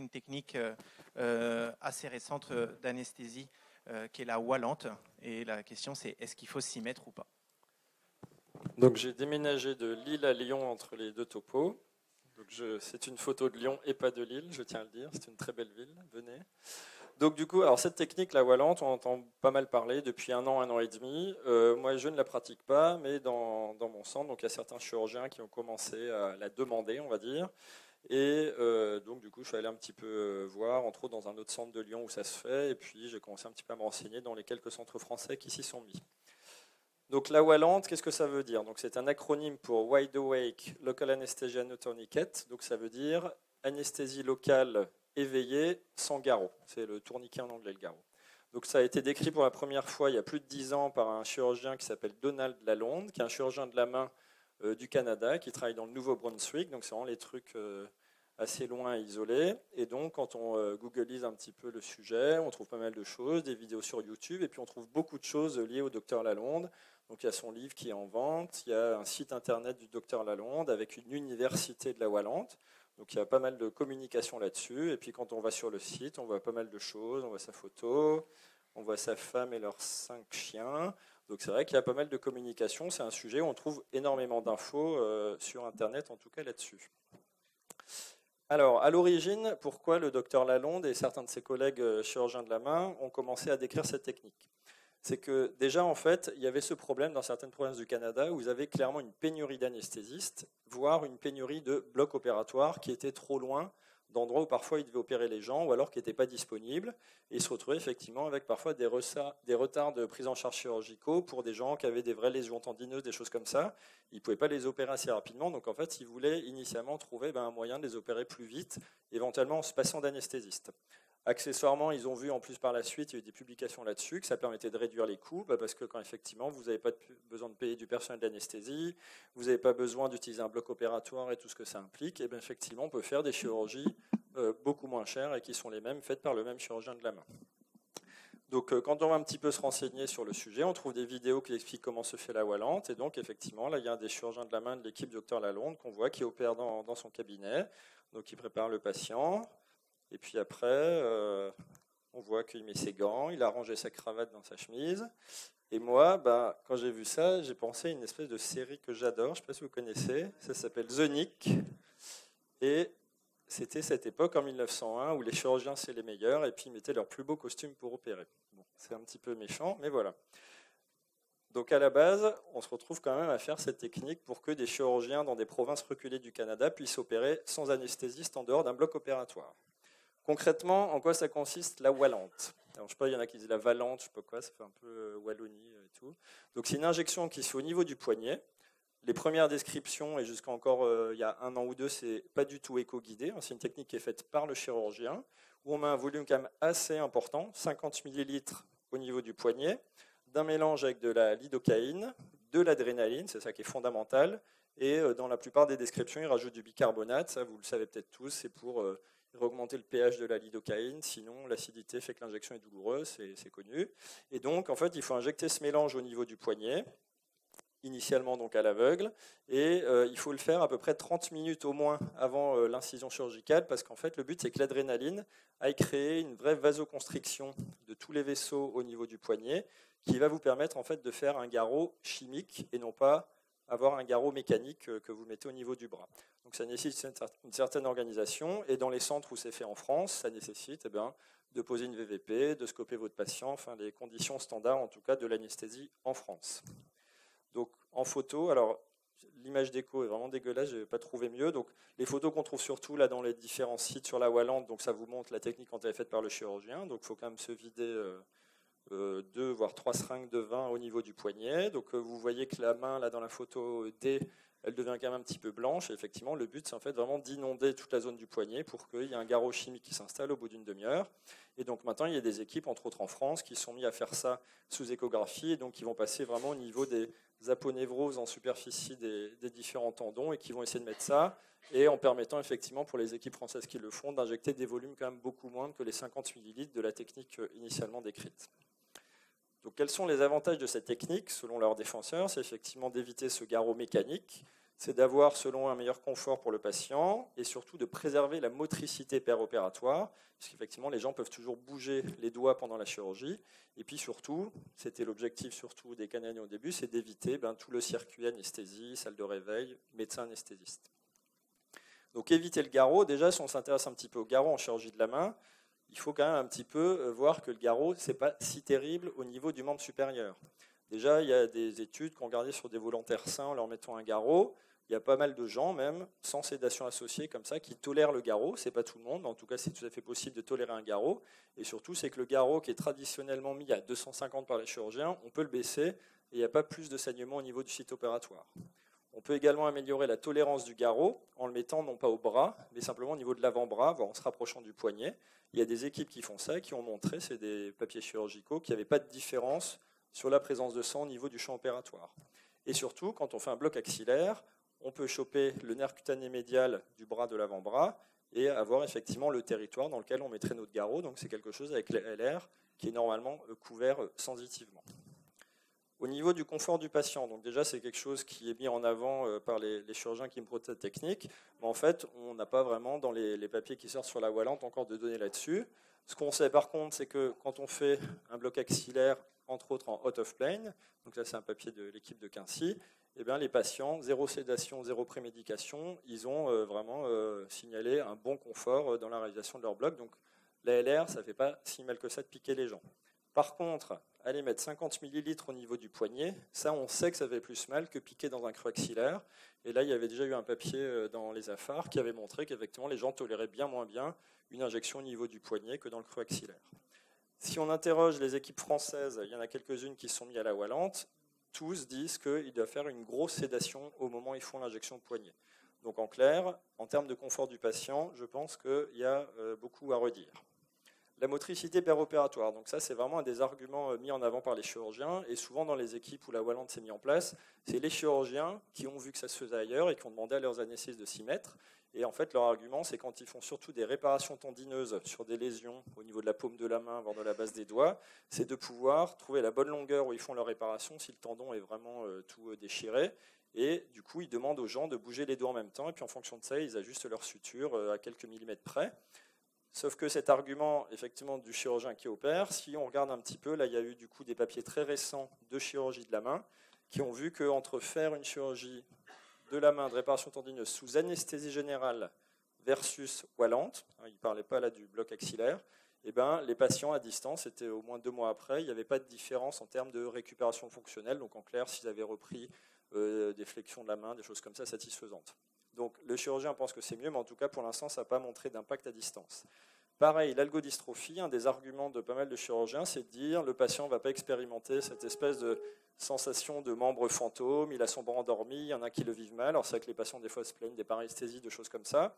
une technique assez récente d'anesthésie qui est la wallante. Et la question, c'est est-ce qu'il faut s'y mettre ou pas? Donc j'ai déménagé de Lille à Lyon entre les deux topos. C'est une photo de Lyon et pas de Lille, je tiens à le dire. C'est une très belle ville, venez. Donc du coup, alors cette technique, la wallante, on entend pas mal parler depuis un an et demi. Moi, je ne la pratique pas, mais dans mon centre, donc il y a certains chirurgiens qui ont commencé à la demander, on va dire. Et donc du coup, je suis allé un petit peu voir, entre autres dans un autre centre de Lyon où ça se fait. Et puis j'ai commencé un petit peu à me renseigner dans les quelques centres français qui s'y sont mis. Donc la wallante, qu'est-ce que ça veut dire? Donc c'est un acronyme pour Wide Awake Local Anesthesia No Tourniquet. Donc ça veut dire anesthésie locale éveillée sans garrot. C'est le tourniquet en anglais, le garrot. Donc ça a été décrit pour la première fois il y a plus de 10 ans par un chirurgien qui s'appelle Donald Lalonde, qui est un chirurgien de la main du Canada, qui travaille dans le Nouveau-Brunswick. Donc c'est vraiment les trucs assez loin et isolés. Et donc quand on googlise un petit peu le sujet, on trouve pas mal de choses, des vidéos sur YouTube, et puis on trouve beaucoup de choses liées au docteur Lalonde. Donc il y a son livre qui est en vente, il y a un site internet du docteur Lalonde avec une université de la wallante. Donc il y a pas mal de communication là-dessus. Et puis quand on va sur le site, on voit pas mal de choses. On voit sa photo, on voit sa femme et leurs 5 chiens. Donc c'est vrai qu'il y a pas mal de communication. C'est un sujet où on trouve énormément d'infos sur internet, en tout cas là-dessus. Alors, à l'origine, pourquoi le docteur Lalonde et certains de ses collègues chirurgiens de la main ont commencé à décrire cette technique? C'est que déjà, en fait, il y avait ce problème dans certaines provinces du Canada où vous avez clairement une pénurie d'anesthésistes, voire une pénurie de blocs opératoires qui étaient trop loin d'endroits où parfois ils devaient opérer les gens ou alors qui n'étaient pas disponibles. Et ils se retrouvaient effectivement avec parfois des retards de prise en charge chirurgicaux pour des gens qui avaient des vraies lésions tendineuses, des choses comme ça. Ils ne pouvaient pas les opérer assez rapidement. Donc en fait, ils voulaient initialement trouver un moyen de les opérer plus vite, éventuellement en se passant d'anesthésistes. Accessoirement, ils ont vu en plus par la suite, il y a eu des publications là-dessus, que ça permettait de réduire les coûts, parce que quand effectivement vous n'avez pas besoin de payer du personnel d'anesthésie, vous n'avez pas besoin d'utiliser un bloc opératoire et tout ce que ça implique, et bien effectivement on peut faire des chirurgies beaucoup moins chères et qui sont les mêmes, faites par le même chirurgien de la main. Donc quand on va un petit peu se renseigner sur le sujet, on trouve des vidéos qui expliquent comment se fait la wallante, et donc effectivement là il y a un des chirurgiens de la main de l'équipe Dr Lalonde qu'on voit qui opère dans son cabinet, donc il prépare le patient. Et puis après, on voit qu'il met ses gants, il a rangé sa cravate dans sa chemise. Et moi, quand j'ai vu ça, j'ai pensé à une espèce de série que j'adore, je ne sais pas si vous connaissez, ça s'appelle The Nick. Et c'était cette époque, en 1901, où les chirurgiens, c'est les meilleurs, et puis ils mettaient leurs plus beaux costumes pour opérer. Bon, c'est un petit peu méchant, mais voilà. Donc à la base, on se retrouve quand même à faire cette technique pour que des chirurgiens dans des provinces reculées du Canada puissent opérer sans anesthésiste en dehors d'un bloc opératoire. Concrètement, en quoi ça consiste la wallante? Alors, je sais pas, il y en a qui disent la valente, je sais pas quoi, ça fait un peu Wallonie et tout. Donc c'est une injection qui se fait au niveau du poignet. Les premières descriptions, et jusqu'à encore il y a un an ou deux, c'est pas du tout éco-guidé. C'est une technique qui est faite par le chirurgien, où on met un volume quand même assez important, 50 millilitres au niveau du poignet, d'un mélange avec de la lidocaïne, de l'adrénaline, c'est ça qui est fondamental, et dans la plupart des descriptions, ils rajoutent du bicarbonate, ça vous le savez peut-être tous, c'est pour augmenter le pH de la lidocaïne, sinon l'acidité fait que l'injection est douloureuse, c'est connu. Et donc, en fait, il faut injecter ce mélange au niveau du poignet, initialement donc à l'aveugle, et il faut le faire à peu près 30 minutes au moins avant l'incision chirurgicale, parce qu'en fait, le but, c'est que l'adrénaline aille créer une vraie vasoconstriction de tous les vaisseaux au niveau du poignet, qui va vous permettre en fait de faire un garrot chimique et non pas avoir un garrot mécanique que vous mettez au niveau du bras. Donc ça nécessite une certaine organisation, et dans les centres où c'est fait en France, ça nécessite de poser une VVP, de scoper votre patient, enfin les conditions standards en tout cas de l'anesthésie en France. Donc en photo, alors l'image d'écho est vraiment dégueulasse, je n'ai pas trouvé mieux. Donc les photos qu'on trouve surtout là dans les différents sites sur la wallante, donc ça vous montre la technique quand elle est faite par le chirurgien, donc il faut quand même se vider 2 voire 3 seringues de vin au niveau du poignet. Donc vous voyez que la main là dans la photo D, elle devient quand même un petit peu blanche. Et effectivement, le but c'est en fait vraiment d'inonder toute la zone du poignet pour qu'il y ait un garrot chimique qui s'installe au bout d'une demi-heure. Et donc maintenant, il y a des équipes, entre autres en France, qui sont mis à faire ça sous échographie, et donc ils vont passer vraiment au niveau des aponevroses en superficie des différents tendons, et qui vont essayer de mettre ça, et en permettant effectivement pour les équipes françaises qui le font d'injecter des volumes quand même beaucoup moins que les 50 millilitres de la technique initialement décrite. Donc, quels sont les avantages de cette technique, selon leurs défenseurs? C'est effectivement d'éviter ce garrot mécanique, c'est d'avoir, selon un meilleur confort pour le patient, et surtout de préserver la motricité péropératoire, puisqu'effectivement, les gens peuvent toujours bouger les doigts pendant la chirurgie. Et puis surtout, c'était l'objectif surtout des Canadiens au début, c'est d'éviter tout le circuit anesthésie, salle de réveil, médecin anesthésiste. Donc éviter le garrot, déjà si on s'intéresse un petit peu au garrot en chirurgie de la main, il faut quand même un petit peu voir que le garrot, ce n'est pas si terrible au niveau du membre supérieur. Déjà, il y a des études qui ont regardé sur des volontaires sains en leur mettant un garrot. Il y a pas mal de gens, même sans sédation associée comme ça, qui tolèrent le garrot. Ce n'est pas tout le monde, mais en tout cas, c'est tout à fait possible de tolérer un garrot. Et surtout, c'est que le garrot qui est traditionnellement mis à 250 par les chirurgiens, on peut le baisser et il n'y a pas plus de saignement au niveau du site opératoire. On peut également améliorer la tolérance du garrot en le mettant non pas au bras, mais simplement au niveau de l'avant-bras, voire en se rapprochant du poignet. Il y a des équipes qui font ça, qui ont montré, c'est des papiers chirurgicaux, qu'il n'y avait pas de différence sur la présence de sang au niveau du champ opératoire. Et surtout, quand on fait un bloc axillaire, on peut choper le nerf cutané médial du bras de l'avant-bras et avoir effectivement le territoire dans lequel on mettrait notre garrot. Donc c'est quelque chose avec les LR qui est normalement couvert sensitivement. Au niveau du confort du patient, donc déjà c'est quelque chose qui est mis en avant par les chirurgiens qui me proposent cette technique, mais en fait on n'a pas vraiment dans les papiers qui sortent sur la Wallante encore de données là-dessus. Ce qu'on sait par contre, c'est que quand on fait un bloc axillaire, entre autres en out of plane, donc là c'est un papier de l'équipe de Quincy, eh bien, les patients, zéro sédation, zéro prémédication, ils ont vraiment signalé un bon confort dans la réalisation de leur bloc. Donc la LR, ça ne fait pas si mal que ça de piquer les gens. Par contre, aller mettre 50 ml au niveau du poignet, ça on sait que ça fait plus mal que piquer dans un creux axillaire. Et là, il y avait déjà eu un papier dans les affaires qui avait montré qu'effectivement les gens toléraient bien moins bien une injection au niveau du poignet que dans le creux axillaire. Si on interroge les équipes françaises, il y en a quelques-unes qui sont mises à la Wallante, tous disent qu'ils doivent faire une grosse sédation au moment où ils font l'injection au poignet. Donc en clair, en termes de confort du patient, je pense qu'il y a beaucoup à redire. La motricité péropératoire, donc ça c'est vraiment un des arguments mis en avant par les chirurgiens, et souvent dans les équipes où la Wallante s'est mise en place, c'est les chirurgiens qui ont vu que ça se faisait ailleurs et qui ont demandé à leurs anesthésistes de s'y mettre. Et en fait, leur argument, c'est quand ils font surtout des réparations tendineuses sur des lésions au niveau de la paume de la main, voire de la base des doigts, c'est de pouvoir trouver la bonne longueur où ils font leur réparation si le tendon est vraiment tout déchiré. Et du coup, ils demandent aux gens de bouger les doigts en même temps, et puis en fonction de ça, ils ajustent leur suture à quelques millimètres près. Sauf que cet argument, effectivement, du chirurgien qui opère, si on regarde un petit peu, là, il y a eu du coup des papiers très récents de chirurgie de la main qui ont vu qu'entre faire une chirurgie de la main de réparation tendineuse sous anesthésie générale versus Wallante, il ne parlait pas là du bloc axillaire, et ben, les patients à distance, c'était au moins 2 mois après, il n'y avait pas de différence en termes de récupération fonctionnelle. Donc en clair, s'ils avaient repris des flexions de la main, des choses comme ça satisfaisantes. Donc le chirurgien pense que c'est mieux, mais en tout cas pour l'instant ça n'a pas montré d'impact à distance. Pareil, l'algodystrophie, un des arguments de pas mal de chirurgiens, c'est de dire le patient ne va pas expérimenter cette espèce de sensation de membre fantôme, il a son bras endormi, il y en a qui le vivent mal, alors c'est vrai que les patients des fois se plaignent des paresthésies, de choses comme ça.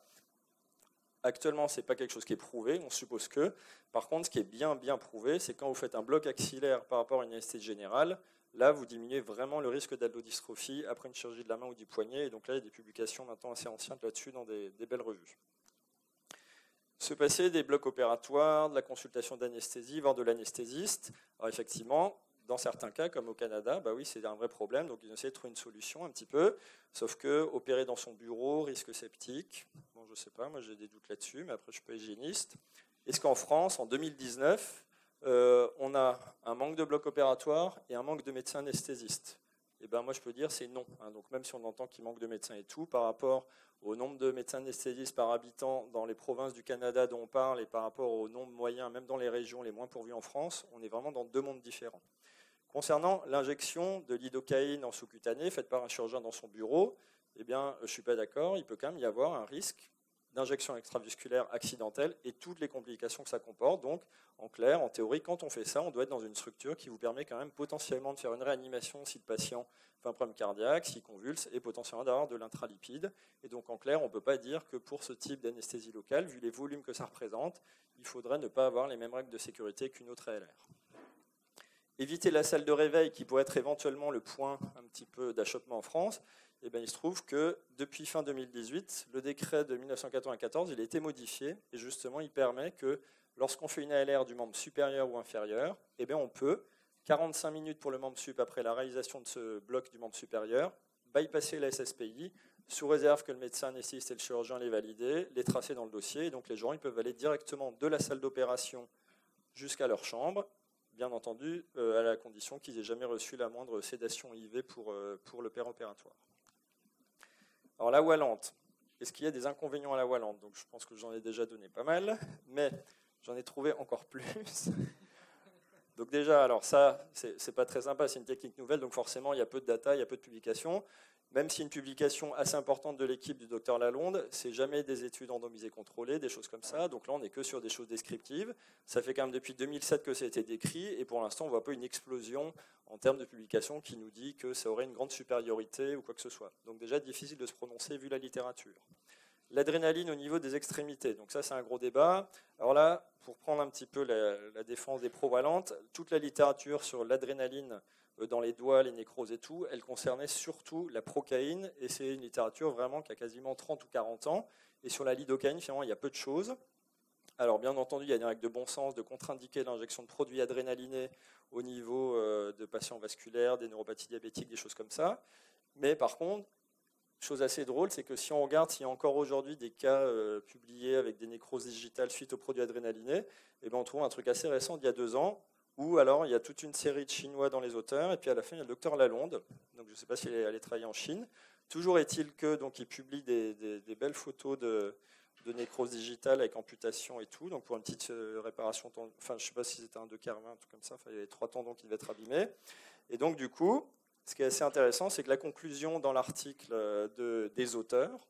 Actuellement, ce n'est pas quelque chose qui est prouvé, on suppose que. Par contre, ce qui est bien prouvé, c'est quand vous faites un bloc axillaire par rapport à une anesthésie générale, là, vous diminuez vraiment le risque d'algodystrophie après une chirurgie de la main ou du poignet. Et donc là, il y a des publications maintenant assez anciennes là-dessus dans des belles revues. Se passer des blocs opératoires, de la consultation d'anesthésie, voire de l'anesthésiste. Alors effectivement, dans certains cas, comme au Canada, bah oui, c'est un vrai problème. Donc ils ont essayé de trouver une solution un petit peu. Sauf que opérer dans son bureau, risque septique. Bon, je ne sais pas, moi j'ai des doutes là-dessus, mais après je ne suis pas hygiéniste. Est-ce qu'en France, en 2019, on a un manque de blocs opératoires et un manque de médecins anesthésistes? Et ben moi je peux dire c'est non. Donc même si on entend qu'il manque de médecins et tout, par rapport au nombre de médecins anesthésistes par habitant dans les provinces du Canada dont on parle et par rapport au nombre moyen, même dans les régions les moins pourvues en France, on est vraiment dans 2 mondes différents. Concernant l'injection de lidocaïne en sous-cutané faite par un chirurgien dans son bureau, eh bien, je ne suis pas d'accord, il peut quand même y avoir un risque d'injection extravasculaire accidentelle et toutes les complications que ça comporte. Donc, en clair, en théorie, quand on fait ça, on doit être dans une structure qui vous permet quand même potentiellement de faire une réanimation si le patient fait un problème cardiaque, s'il convulse, et potentiellement d'avoir de l'intralipide. Et donc, en clair, on ne peut pas dire que pour ce type d'anesthésie locale, vu les volumes que ça représente, il faudrait ne pas avoir les mêmes règles de sécurité qu'une autre ALR. Éviter la salle de réveil, qui pourrait être éventuellement le point un petit peu d'achoppement en France. Eh bien, il se trouve que depuis fin 2018, le décret de 1994 il a été modifié et justement il permet que lorsqu'on fait une ALR du membre supérieur ou inférieur, eh bien, on peut, 45 minutes pour le membre sup après la réalisation de ce bloc du membre supérieur, bypasser la SSPI, sous réserve que le médecin anesthésiste et le chirurgien les valident, les tracer dans le dossier. Et donc les gens ils peuvent aller directement de la salle d'opération jusqu'à leur chambre, bien entendu, à la condition qu'ils n'aient jamais reçu la moindre sédation IV pour le opératoire. Alors la voie lente, est-ce qu'il y a des inconvénients à la voie lente? Donc je pense que j'en ai déjà donné pas mal, mais j'en ai trouvé encore plus. Donc déjà, alors ça, c'est pas très sympa, c'est une technique nouvelle, donc forcément il y a peu de data, il y a peu de publications. Même si une publication assez importante de l'équipe du docteur Lalonde, c'est jamais des études randomisées contrôlées, des choses comme ça. Donc là, on n'est que sur des choses descriptives. Ça fait quand même depuis 2007 que ça a été décrit, et pour l'instant, on ne voit pas une explosion en termes de publication qui nous dit que ça aurait une grande supériorité ou quoi que ce soit. Donc déjà, difficile de se prononcer vu la littérature. L'adrénaline au niveau des extrémités. Donc ça, c'est un gros débat. Alors là, pour prendre un petit peu la défense des provalentes, toute la littérature sur l'adrénaline dans les doigts, les nécroses et tout, elle concernait surtout la procaïne, et c'est une littérature vraiment qui a quasiment 30 ou 40 ans. Et sur la lidocaïne, finalement, il y a peu de choses. Alors bien entendu, il y a des règles de bon sens de contre-indiquer l'injection de produits adrénalinés au niveau de patients vasculaires, des neuropathies diabétiques, des choses comme ça. Mais par contre, chose assez drôle, c'est que si on regarde s'il y a encore aujourd'hui des cas publiés avec des nécroses digitales suite aux produits adrénalinés, eh ben on trouve un truc assez récent d'il y a 2 ans, où alors il y a toute une série de Chinois dans les auteurs, et puis à la fin il y a le docteur Lalonde, donc je ne sais pas s'il est allé travailler en Chine. Toujours est-il que donc il publie des belles photos de nécrose digitale avec amputation et tout, donc pour une petite réparation, enfin je ne sais pas si c'était un 2/15, un truc comme ça, enfin, il y avait 3 tendons qui devaient être abîmés. Et donc du coup, ce qui est assez intéressant, c'est que la conclusion dans l'article des auteurs,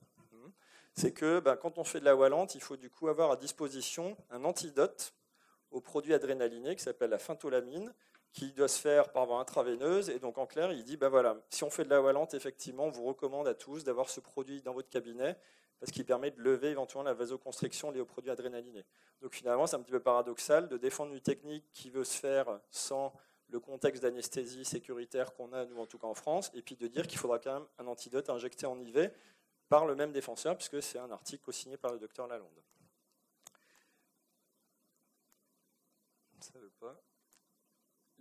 c'est que quand on fait de la voie lente, il faut du coup avoir à disposition un antidote au produit adrénaliné qui s'appelle la phentolamine, qui doit se faire par voie intraveineuse. Et donc en clair, il dit, voilà, si on fait de la voie lente, effectivement, on vous recommande à tous d'avoir ce produit dans votre cabinet, parce qu'il permet de lever éventuellement la vasoconstriction liée aux produits adrénalinés. Donc finalement, c'est un petit peu paradoxal de défendre une technique qui veut se faire sans le contexte d'anesthésie sécuritaire qu'on a, nous en tout cas en France, et puis de dire qu'il faudra quand même un antidote injecté en IV par le même défenseur, puisque c'est un article co-signé par le docteur Lalonde. Ça veut pas.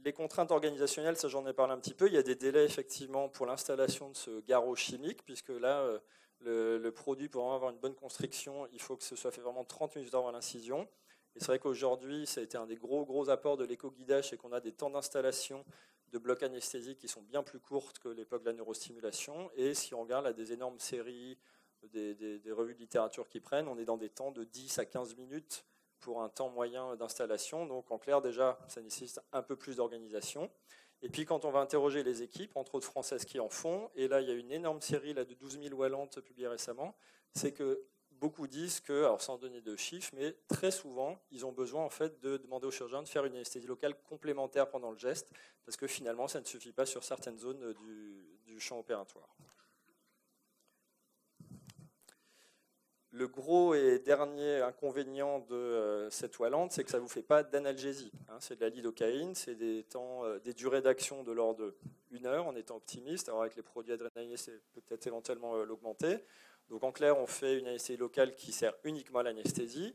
Les contraintes organisationnelles, ça j'en ai parlé un petit peu. Il y a des délais effectivement pour l'installation de ce garrot chimique, puisque là, le produit, pour vraiment avoir une bonne constriction, il faut que ce soit fait vraiment 30 minutes avant l'incision. Et c'est vrai qu'aujourd'hui, ça a été un des gros apports de l'éco-guidage, c'est qu'on a des temps d'installation de blocs anesthésiques qui sont bien plus courtes que l'époque de la neurostimulation. Et si on regarde là, des énormes séries, des revues de littérature qui prennent, on est dans des temps de 10 à 15 minutes pour un temps moyen d'installation. Donc en clair, déjà, ça nécessite un peu plus d'organisation. Et puis quand on va interroger les équipes, entre autres françaises qui en font, et là il y a une énorme série là, de 12 000 voies lentes publiées récemment, c'est que beaucoup disent que, alors sans donner de chiffres, mais très souvent, ils ont besoin en fait de demander au chirurgien de faire une anesthésie locale complémentaire pendant le geste, parce que finalement, ça ne suffit pas sur certaines zones du champ opératoire. Le gros et dernier inconvénient de cette voie lente, c'est que ça ne vous fait pas d'analgésie. C'est de la lidocaïne, c'est des durées d'action de l'ordre de 1 heure en étant optimiste. Alors avec les produits adrénalinés, c'est peut-être éventuellement l'augmenter. Donc en clair, on fait une anesthésie locale qui sert uniquement à l'anesthésie.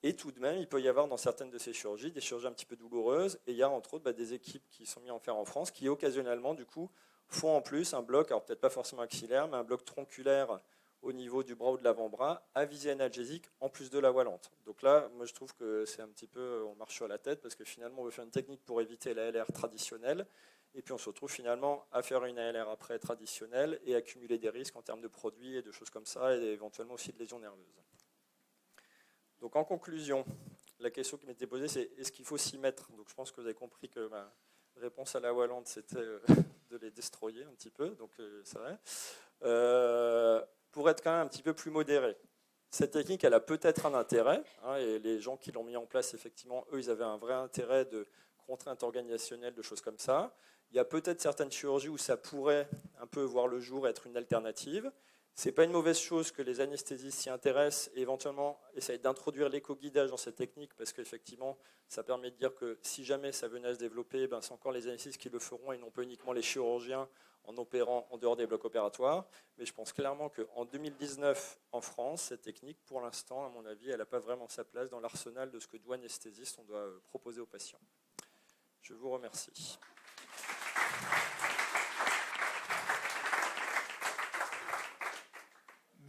Et tout de même, il peut y avoir dans certaines de ces chirurgies des chirurgies un petit peu douloureuses. Et il y a entre autres des équipes qui sont mises en faire en France qui occasionnellement, du coup, font en plus un bloc, alors peut-être pas forcément axillaire, mais un bloc tronculaire au niveau du bras ou de l'avant-bras, à visée analgésique, en plus de la voie lente. Donc là, moi je trouve que c'est un petit peu, on marche sur la tête, parce que finalement on veut faire une technique pour éviter la LR traditionnelle, et puis on se retrouve finalement à faire une ALR après traditionnelle, et accumuler des risques en termes de produits et de choses comme ça, et éventuellement aussi de lésions nerveuses. Donc en conclusion, la question qui m'était posée, c'est est-ce qu'il faut s'y mettre? Donc je pense que vous avez compris que ma réponse à la voie lente, c'était de les destroyer un petit peu, donc c'est vrai. Pour être quand même un petit peu plus modéré. Cette technique, elle a peut-être un intérêt, et les gens qui l'ont mis en place, effectivement, eux, ils avaient un vrai intérêt de contraintes organisationnelles, de choses comme ça. Il y a peut-être certaines chirurgies où ça pourrait un peu voir le jour, être une alternative. Ce n'est pas une mauvaise chose que les anesthésistes s'y intéressent et éventuellement essayent d'introduire l'éco-guidage dans cette technique, parce qu'effectivement, ça permet de dire que si jamais ça venait à se développer, c'est encore les anesthésistes qui le feront et non pas uniquement les chirurgiens en opérant en dehors des blocs opératoires. Mais je pense clairement qu'en 2019, en France, cette technique, pour l'instant, à mon avis, elle n'a pas vraiment sa place dans l'arsenal de ce que doit anesthésiste, on doit proposer aux patients. Je vous remercie.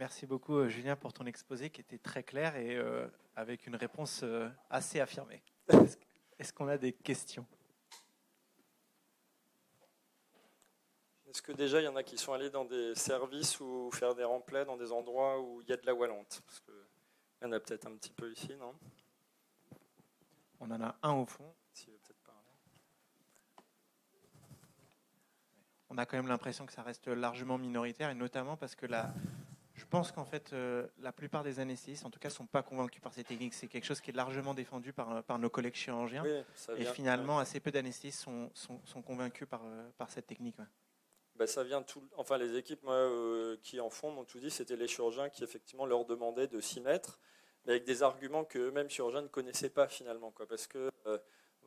Merci beaucoup, Julien, pour ton exposé qui était très clair et avec une réponse assez affirmée. Est-ce qu'on a des questions? Est-ce que déjà il y en a qui sont allés dans des services ou faire des remplets dans des endroits où il y a de la wallante? Parce que il y en a peut-être un petit peu ici, non? On en a un au fond. Si veut peut-être parler. On a quand même l'impression que ça reste largement minoritaire, et notamment parce que je pense qu'en fait, la plupart des anesthésistes, en tout cas, ne sont pas convaincus par ces techniques. C'est quelque chose qui est largement défendu par nos collègues chirurgiens. Oui, et finalement, assez peu d'anesthésistes sont convaincus par cette technique. Ouais. Ben, ça vient enfin, les équipes qui en font m'ont tout dit, c'était les chirurgiens qui effectivement leur demandaient de s'y mettre, mais avec des arguments que eux-mêmes chirurgiens ne connaissaient pas finalement, quoi, parce que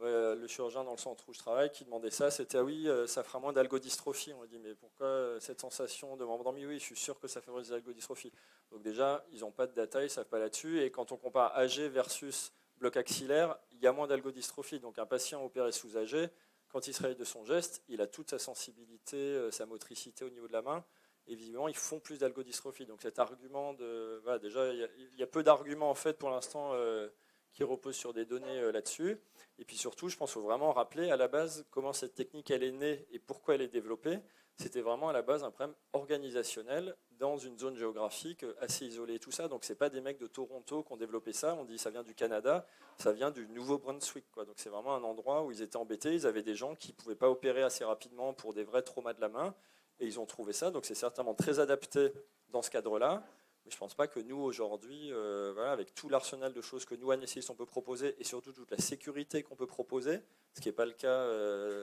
le chirurgien dans le centre où je travaille qui demandait ça, c'était oui, ça fera moins d'algodystrophie. On lui dit mais pourquoi cette sensation de membre endormi? Oui, je suis sûr que ça favorise l'algodystrophie. Donc déjà, ils n'ont pas de data, ils ne savent pas là-dessus, et quand on compare AG versus bloc axillaire, il y a moins d'algodystrophie. Donc un patient opéré sous AG, quand il se réveille de son geste, il a toute sa sensibilité, sa motricité au niveau de la main, et visiblement, ils font plus d'algodystrophie. Donc cet argument déjà, il y a peu d'arguments en fait pour l'instant qui reposent sur des données là-dessus. Et puis surtout, je pense qu'il faut vraiment rappeler à la base comment cette technique elle est née et pourquoi elle est développée. C'était vraiment à la base un problème organisationnel dans une zone géographique assez isolée et tout ça. Donc c'est pas des mecs de Toronto qui ont développé ça. On dit ça vient du Canada, ça vient du Nouveau-Brunswick, quoi. Donc c'est vraiment un endroit où ils étaient embêtés. Ils avaient des gens qui pouvaient pas opérer assez rapidement pour des vrais traumas de la main, et ils ont trouvé ça. Donc c'est certainement très adapté dans ce cadre-là. Mais je ne pense pas que nous, aujourd'hui, avec tout l'arsenal de choses que nous, anesthésistes, on peut proposer, et surtout toute la sécurité qu'on peut proposer, ce qui n'est pas le cas,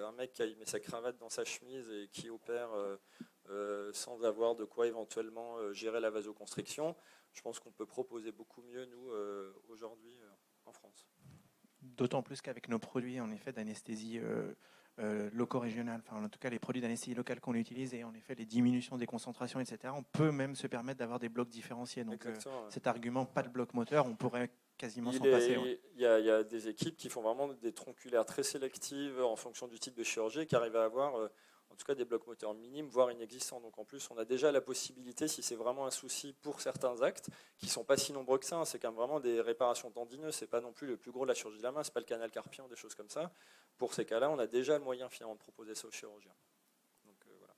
un mec qui met sa cravate dans sa chemise et qui opère sans avoir de quoi éventuellement gérer la vasoconstriction, je pense qu'on peut proposer beaucoup mieux, nous, aujourd'hui, en France. D'autant plus qu'avec nos produits, en effet, d'anesthésie loco-régionale, enfin en tout cas les produits d'anesthésie locale qu'on utilise, et en effet les diminutions des concentrations, etc., on peut même se permettre d'avoir des blocs différenciés. Donc cet argument, pas de bloc moteur, on pourrait quasiment s'en passer. Ouais. Il y a des équipes qui font vraiment des tronculaires très sélectives en fonction du type de chirurgie, qui arrivent à avoir en tout cas des blocs moteurs minimes, voire inexistants. Donc en plus, on a déjà la possibilité, si c'est vraiment un souci pour certains actes, qui ne sont pas si nombreux que ça, c'est quand même vraiment des réparations tendineuses, c'est pas non plus le plus gros de la chirurgie de la main, c'est pas le canal carpien ou des choses comme ça. Pour ces cas-là, on a déjà le moyen finalement de proposer ça aux chirurgiens. Donc, voilà.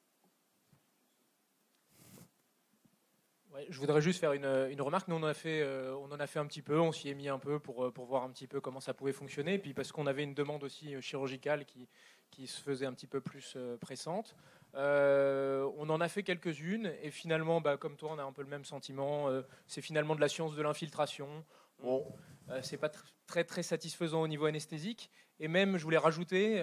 Ouais, je voudrais juste faire une remarque. Nous, on en a fait un petit peu, on s'y est mis un peu pour voir un petit peu comment ça pouvait fonctionner, puis parce qu'on avait une demande aussi chirurgicale qui se faisait un petit peu plus pressante. On en a fait quelques-unes, et finalement, comme toi, on a un peu le même sentiment. C'est finalement de la science de l'infiltration. Bon, c'est pas très très satisfaisant au niveau anesthésique, et même, je voulais rajouter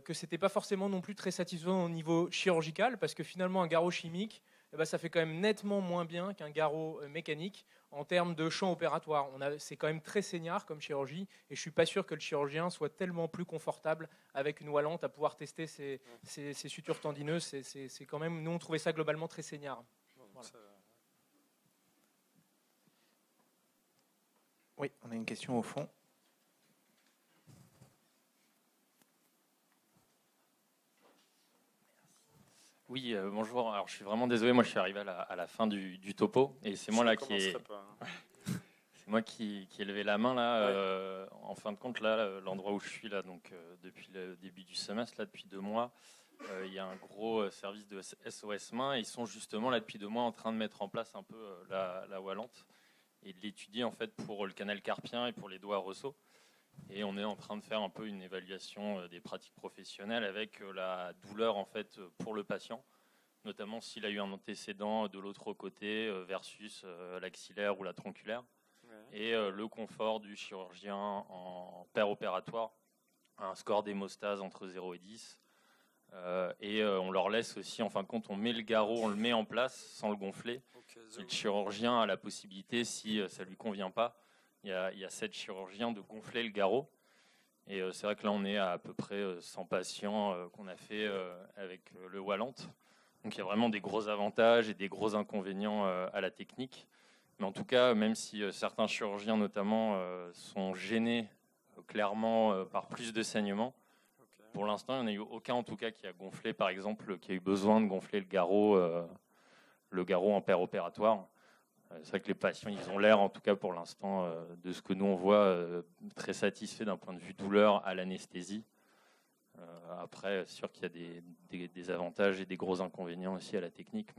que c'était pas forcément non plus très satisfaisant au niveau chirurgical, parce que finalement, un garrot chimique, ça fait quand même nettement moins bien qu'un garrot mécanique en termes de champ opératoire. C'est quand même très saignard comme chirurgie, et je ne suis pas sûr que le chirurgien soit tellement plus confortable avec une wallante à pouvoir tester ses sutures tendineuses. C'est quand même, nous, on trouvait ça globalement très saignard. Voilà. Oui, on a une question au fond. Oui, bonjour. Alors, je suis vraiment désolé. Moi, je suis arrivé à la fin du topo, et c'est moi là c'est moi qui ai levé la main là. Ouais. En fin de compte, là, l'endroit où je suis là, donc depuis le début du semestre, là, depuis 2 mois, il y a un gros service de SOS main, et ils sont justement là depuis 2 mois en train de mettre en place un peu la wallante et de l'étudier en fait pour le canal carpien et pour les doigts ressauts. Et on est en train de faire un peu une évaluation des pratiques professionnelles avec la douleur en fait pour le patient, notamment s'il a eu un antécédent de l'autre côté versus l'axillaire ou la tronculaire, ouais. Et le confort du chirurgien en opératoire, un score d'hémostase entre 0 et 10. Et on leur laisse aussi, en fin de compte, on met le garrot, on le met en place sans le gonfler. Okay, et le chirurgien a la possibilité, si ça ne lui convient pas, il y a 7 chirurgiens de gonfler le garrot. Et c'est vrai que là, on est à peu près 100 patients qu'on a fait avec le Wallant. Donc il y a vraiment des gros avantages et des gros inconvénients à la technique. Mais en tout cas, même si certains chirurgiens notamment sont gênés clairement par plus de saignements, pour l'instant, il n'y en a eu aucun en tout cas qui a gonflé, par exemple, qui a eu besoin de gonfler le garrot en opératoire. C'est vrai que les patients, ils ont l'air, en tout cas pour l'instant, de ce que nous on voit, très satisfaits d'un point de vue douleur à l'anesthésie. Après, c'est sûr qu'il y a des avantages et des gros inconvénients aussi à la technique.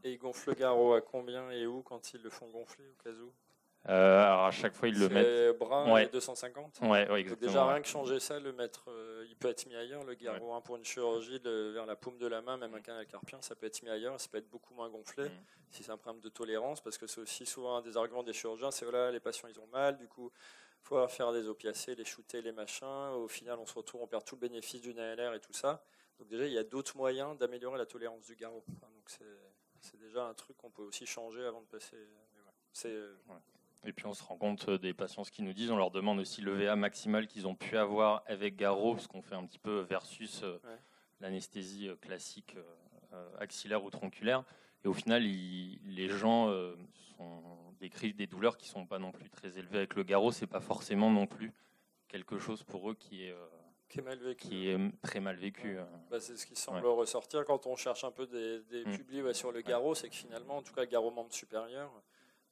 Et ils gonflent le garrot à combien et où quand ils le font gonfler au cas où? Alors à chaque fois, ils le mettent. C'est brun et 250. Ouais, exactement. Donc déjà, rien que changer ça, le mettre, il peut être mis ailleurs. Le garrot pour une chirurgie vers la paume de la main, même un canal carpien, ça peut être mis ailleurs. Ça peut être beaucoup moins gonflé si c'est un problème de tolérance, parce que c'est aussi souvent un des arguments des chirurgiens. C'est voilà, les patients ils ont mal, du coup, il faut leur faire des opiacés, les shooter, les machins. Au final, on se retrouve, on perd tout le bénéfice d'une ALR et tout ça. Donc déjà, il y a d'autres moyens d'améliorer la tolérance du garrot. Donc c'est déjà un truc qu'on peut aussi changer avant de passer. Et puis on se rend compte des patients ce qu'ils nous disent, on leur demande aussi le VA maximal qu'ils ont pu avoir avec garrot, parce qu'on fait un petit peu versus l'anesthésie classique axillaire ou tronculaire. Et au final, les gens décrivent des douleurs qui ne sont pas non plus très élevées avec le garrot. C'est pas forcément non plus quelque chose pour eux qui est très mal vécu. C'est ce qui semble ressortir quand on cherche un peu des publis sur le garrot, c'est que finalement, en tout cas, le garrot membre supérieur,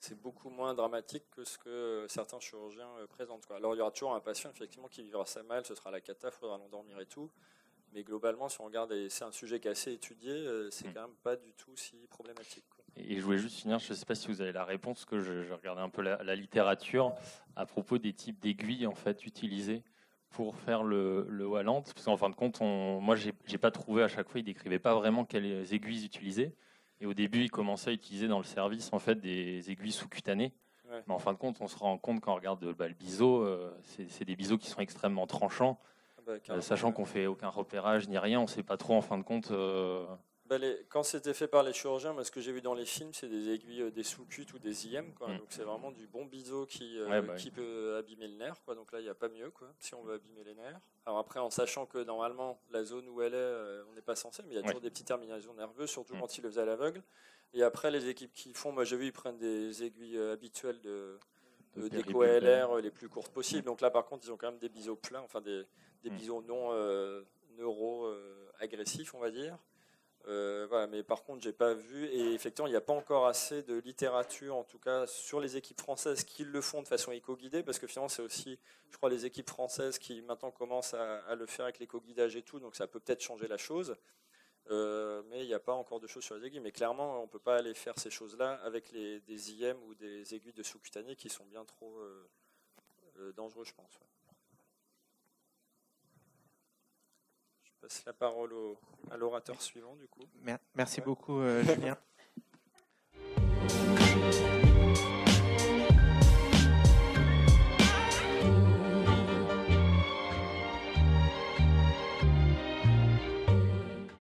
c'est beaucoup moins dramatique que ce que certains chirurgiens présentent. Alors, il y aura toujours un patient effectivement qui vivra ça mal, ce sera la cata, il faudra l'endormir et tout. Mais globalement, si on regarde, et c'est un sujet qui est assez étudié, c'est quand même pas du tout si problématique. Et je voulais juste finir, je ne sais pas si vous avez la réponse, parce que je regardais un peu la littérature à propos des types d'aiguilles en fait, utilisées pour faire le Wallant. Parce qu'en fin de compte, moi, j'ai pas trouvé à chaque fois, il ne décrivait pas vraiment quelles aiguilles utiliser. Et au début, il commençait à utiliser dans le service en fait, des aiguilles sous-cutanées. Ouais. Mais en fin de compte, on se rend compte quand on regarde le biseau, c'est des biseaux qui sont extrêmement tranchants. Sachant qu'on ne fait aucun repérage ni rien, on ne sait pas trop en fin de compte. Quand c'était fait par les chirurgiens, ce que j'ai vu dans les films, c'est des aiguilles, des sous-cutes ou des IM. Donc c'est vraiment du bon biseau qui peut abîmer le nerf. Donc là, il n'y a pas mieux si on veut abîmer les nerfs. Alors après, en sachant que normalement, la zone où elle est, on n'est pas censé, mais il y a toujours des petites terminaisons nerveuses, surtout quand ils le faisaient à l'aveugle. Et après, les équipes qui font, moi j'ai vu, ils prennent des aiguilles habituelles des co-ALR les plus courtes possibles. Donc là, par contre, ils ont quand même des biseaux pleins, enfin des biseaux non neuro-agressifs, on va dire. Mais par contre, j'ai pas vu, et effectivement, il n'y a pas encore assez de littérature, en tout cas sur les équipes françaises qui le font de façon éco-guidée, parce que finalement, c'est aussi, je crois, les équipes françaises qui maintenant commencent à le faire avec l'éco-guidage et tout, donc ça peut peut-être changer la chose. Mais il n'y a pas encore de choses sur les aiguilles. Mais clairement, on ne peut pas aller faire ces choses-là avec des IM ou des aiguilles de sous-cutanées qui sont bien trop dangereux, je pense. Je passe la parole à l'orateur suivant, du coup. Merci beaucoup, Julien.